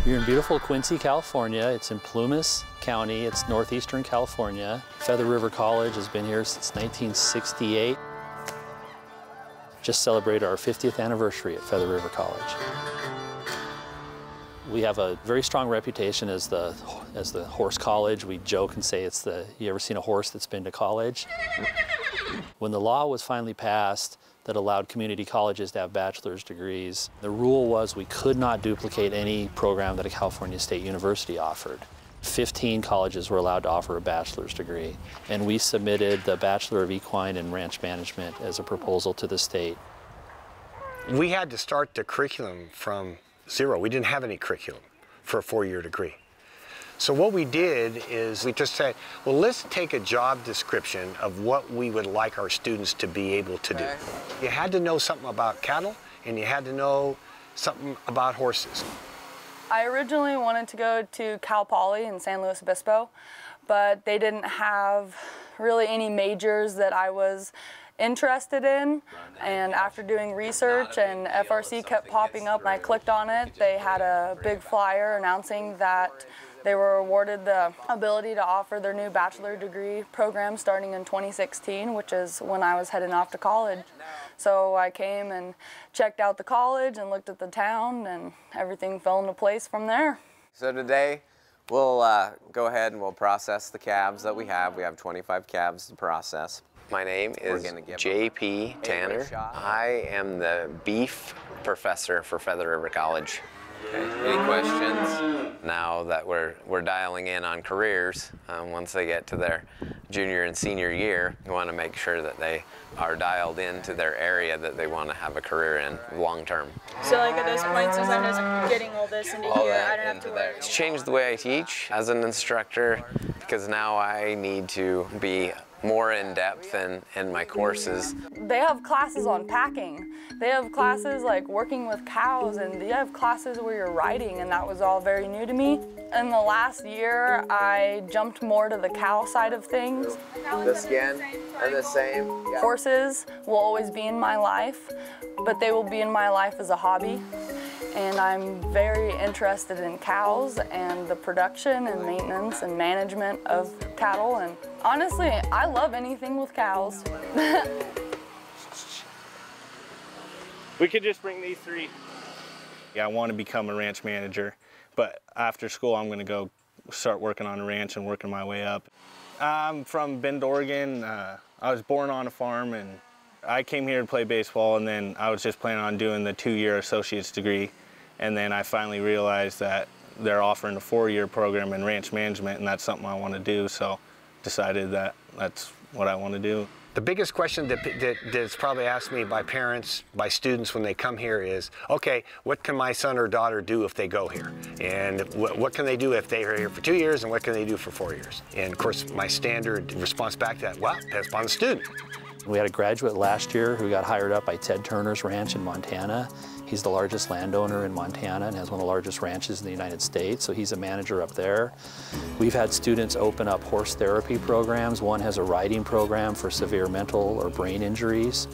You're in beautiful Quincy, California. It's in Plumas County. It's northeastern California. Feather River College has been here since 1968. Just celebrated our 50th anniversary at Feather River College. We have a very strong reputation as the horse college. We joke and say it's the, you ever seen a horse that's been to college? When the law was finally passed that allowed community colleges to have bachelor's degrees, the rule was we could not duplicate any program that a California State University offered. 15 colleges were allowed to offer a bachelor's degree, and we submitted the Bachelor of Equine and Ranch Management as a proposal to the state. We had to start the curriculum from zero. We didn't have any curriculum for a four-year degree. So what we did is we just said, well, let's take a job description of what we would like our students to be able to do. You had to know something about cattle, and you had to know something about horses. I originally wanted to go to Cal Poly in San Luis Obispo, but they didn't have really any majors that I was interested in, and after doing research and FRC kept popping up and I clicked on it, they had a big flyer announcing that they were awarded the ability to offer their new bachelor degree program starting in 2016, which is when I was heading off to college. So I came and checked out the college and looked at the town, and everything fell into place from there. So today we'll go ahead and we'll process the calves that we have. We have 25 calves to process. My name is J.P. Tanner. I am the beef professor for Feather River College. Okay. Any questions? Now that we're dialing in on careers, once they get to their junior and senior year, we want to make sure that they are dialed into their area that they want to have a career in long term. So like at this point, since I'm just getting all this into here, I don't have to worry. It's changed the way I teach as an instructor, because now I need to be more in depth in my courses. They have classes on packing. They have classes like working with cows, and they have classes where you're riding, and that was all very new to me. In the last year, I jumped more to the cow side of things. The skin are the same. Yeah. Horses will always be in my life, but they will be in my life as a hobby. And I'm very interested in cows and the production and maintenance and management of cattle. And honestly, I love anything with cows. We could just bring these three. Yeah, I want to become a ranch manager, but after school I'm going to go start working on a ranch and working my way up. I'm from Bend, Oregon. I was born on a farm, and I came here to play baseball, and then I was just planning on doing the 2-year associate's degree. And then I finally realized that they're offering a 4-year program in ranch management, and that's something I want to do, so decided that that's what I want to do. The biggest question that's probably asked me by parents, by students when they come here is, okay, what can my son or daughter do if they go here? And what can they do if they are here for 2 years, and what can they do for 4 years? And of course, my standard response back to that, well, depends upon the student. We had a graduate last year who got hired up by Ted Turner's ranch in Montana. He's the largest landowner in Montana and has one of the largest ranches in the United States, so he's a manager up there. We've had students open up horse therapy programs. One has a riding program for severe mental or brain injuries.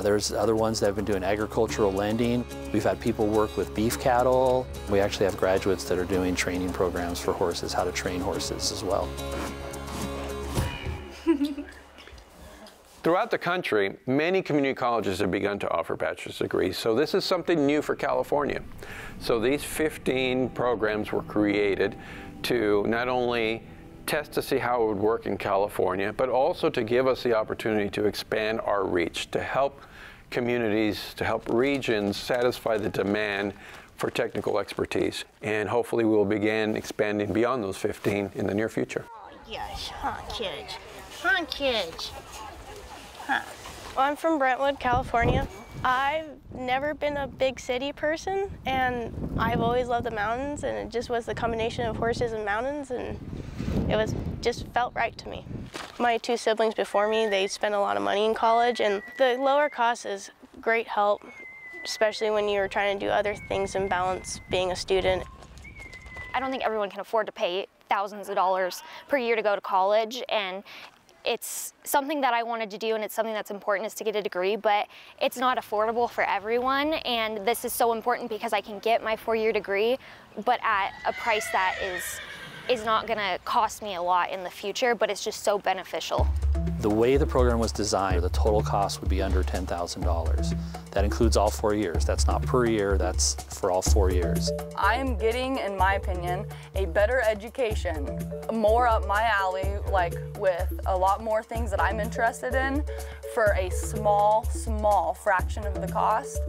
There's other ones that have been doing agricultural lending. We've had people work with beef cattle. We actually have graduates that are doing training programs for horses, how to train horses as well. Throughout the country, many community colleges have begun to offer bachelor's degrees, so this is something new for California. So these 15 programs were created to not only test to see how it would work in California, but also to give us the opportunity to expand our reach, to help communities, to help regions satisfy the demand for technical expertise. And hopefully we'll begin expanding beyond those 15 in the near future. Oh, yes, kids. Kids. Well, I'm from Brentwood, California. I've never been a big city person, and I've always loved the mountains, and it just was the combination of horses and mountains, and it just felt right to me. My 2 siblings before me, they spent a lot of money in college, and the lower cost is great help, especially when you're trying to do other things and balance being a student. I don't think everyone can afford to pay thousands of dollars per year to go to college, and it's something that I wanted to do, and it's something that's important, is to get a degree, but it's not affordable for everyone, and this is so important because I can get my 4-year degree, but at a price that is not gonna cost me a lot in the future, but it's just so beneficial. The way the program was designed, the total cost would be under $10,000. That includes all 4 years. That's not per year, that's for all 4 years. I am getting, in my opinion, a better education, more up my alley, like with a lot more things that I'm interested in for a small fraction of the cost.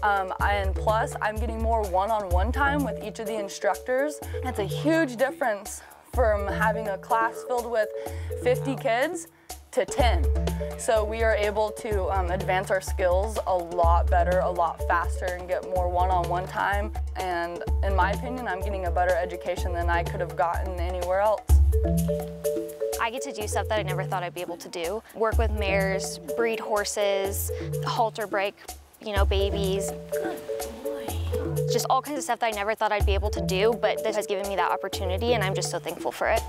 And plus, I'm getting more one-on-one time with each of the instructors. That's a huge difference from having a class filled with 50 kids to 10. So we are able to advance our skills a lot better, a lot faster, and get more one-on-one time. And in my opinion, I'm getting a better education than I could have gotten anywhere else. I get to do stuff that I never thought I'd be able to do. Work with mares, breed horses, halter break, you know, babies. Good boy. Just all kinds of stuff that I never thought I'd be able to do, but this has given me that opportunity, and I'm just so thankful for it.